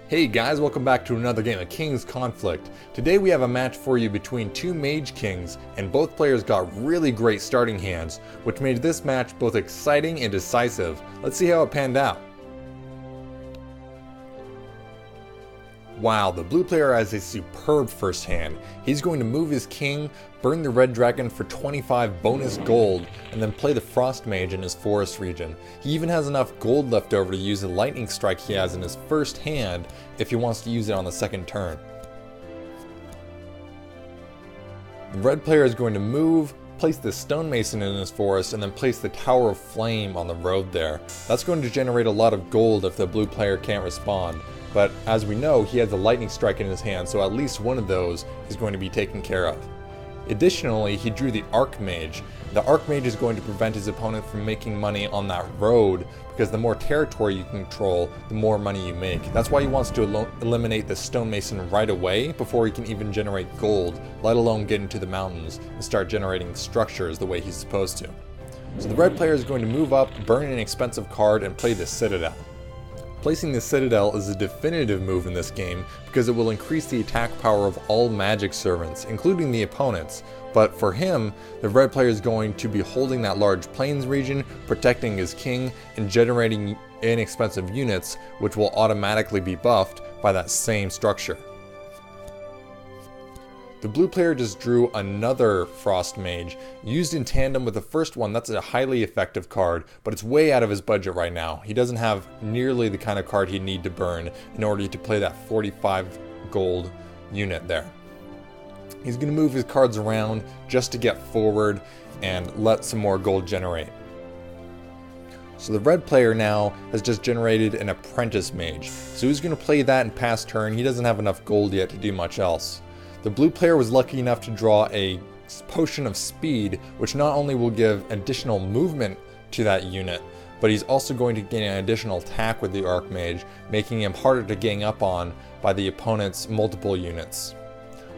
Hey guys, welcome back to another game of Kings Conflict. Today we have a match for you between two Mage Kings, and both players got really great starting hands, which made this match both exciting and decisive. Let's see how it panned out. Wow, the blue player has a superb first hand. He's going to move his king, burn the red dragon for 25 bonus gold, and then play the frost mage in his forest region. He even has enough gold left over to use the lightning strike he has in his first hand if he wants to use it on the second turn. The red player is going to move, place the stonemason in his forest, and then place the tower of flame on the road there. That's going to generate a lot of gold if the blue player can't respond. But as we know, he has a lightning strike in his hand, so at least one of those is going to be taken care of. Additionally, he drew the archmage. The archmage is going to prevent his opponent from making money on that road, because the more territory you control, the more money you make. That's why he wants to eliminate the stonemason right away before he can even generate gold, let alone get into the mountains and start generating structures the way he's supposed to. So the red player is going to move up, burn an expensive card, and play the citadel. Placing the citadel is a definitive move in this game because it will increase the attack power of all magic servants, including the opponents. But for him, the red player is going to be holding that large plains region, protecting his king, and generating inexpensive units, which will automatically be buffed by that same structure. The blue player just drew another Frost Mage. Used in tandem with the first one, that's a highly effective card, but it's way out of his budget right now. He doesn't have nearly the kind of card he'd need to burn in order to play that 45 gold unit there. He's going to move his cards around just to get forward and let some more gold generate. So the red player now has just generated an Apprentice Mage. So he's going to play that in pass turn. He doesn't have enough gold yet to do much else. The blue player was lucky enough to draw a potion of speed, which not only will give additional movement to that unit, but he's also going to gain an additional attack with the archmage, making him harder to gang up on by the opponent's multiple units.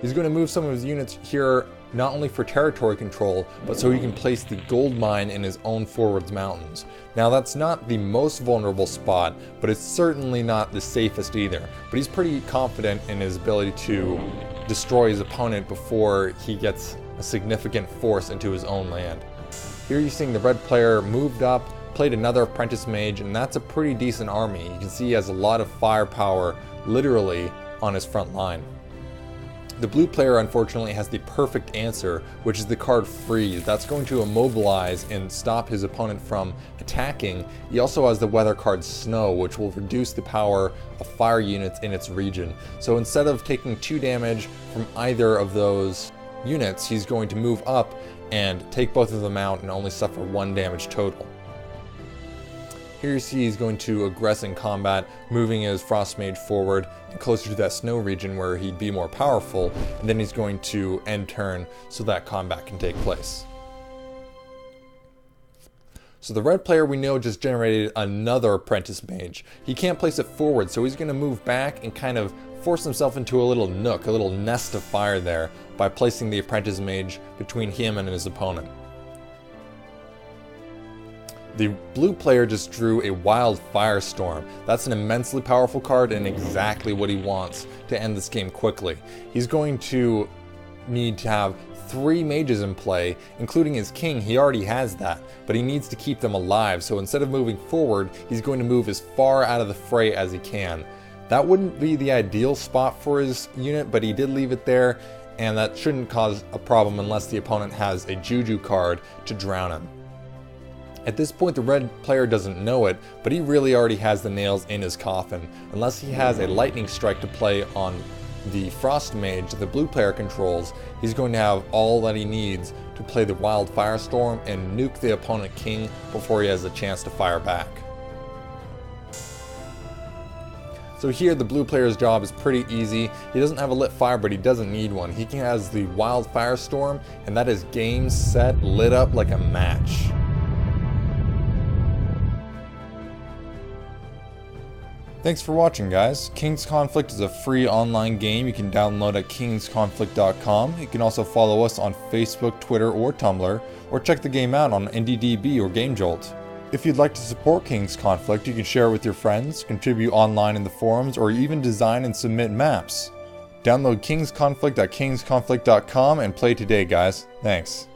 He's going to move some of his units here not only for territory control, but so he can place the gold mine in his own forwards mountains. Now that's not the most vulnerable spot, but it's certainly not the safest either. But he's pretty confident in his ability to destroy his opponent before he gets a significant force into his own land. Here you're seeing the red player moved up, played another Apprentice Mage, and that's a pretty decent army. You can see he has a lot of firepower literally on his front line. The blue player unfortunately has the perfect answer, which is the card Freeze. That's going to immobilize and stop his opponent from attacking. He also has the weather card Snow, which will reduce the power of fire units in its region. So instead of taking 2 damage from either of those units, he's going to move up and take both of them out and only suffer 1 damage total. Here you see he's going to aggress in combat, moving his Frost Mage forward and closer to that snow region where he'd be more powerful, and then he's going to end turn so that combat can take place. So the red player we know just generated another Apprentice Mage. He can't place it forward, so he's going to move back and kind of force himself into a little nook, a little nest of fire there, by placing the Apprentice Mage between him and his opponent. The blue player just drew a Wild Firestorm. That's an immensely powerful card and exactly what he wants to end this game quickly. He's going to need to have 3 mages in play, including his king. He already has that, but he needs to keep them alive, so instead of moving forward, he's going to move as far out of the fray as he can. That wouldn't be the ideal spot for his unit, but he did leave it there, and that shouldn't cause a problem unless the opponent has a Juju card to drown him. At this point, the red player doesn't know it, but he really already has the nails in his coffin. Unless he has a lightning strike to play on the Frost Mage that the blue player controls, he's going to have all that he needs to play the Wild Firestorm and nuke the opponent king before he has a chance to fire back. So here the blue player's job is pretty easy. He doesn't have a lit fire, but he doesn't need one. He has the Wild Firestorm, and that is game, set, lit up like a match. Thanks for watching, guys. Kings Conflict is a free online game you can download at kingsconflict.com. You can also follow us on Facebook, Twitter, or Tumblr, or check the game out on IndieDB or GameJolt. If you'd like to support King's Conflict, you can share it with your friends, contribute online in the forums, or even design and submit maps. Download King's Conflict at kingsconflict.com and play today, guys. Thanks.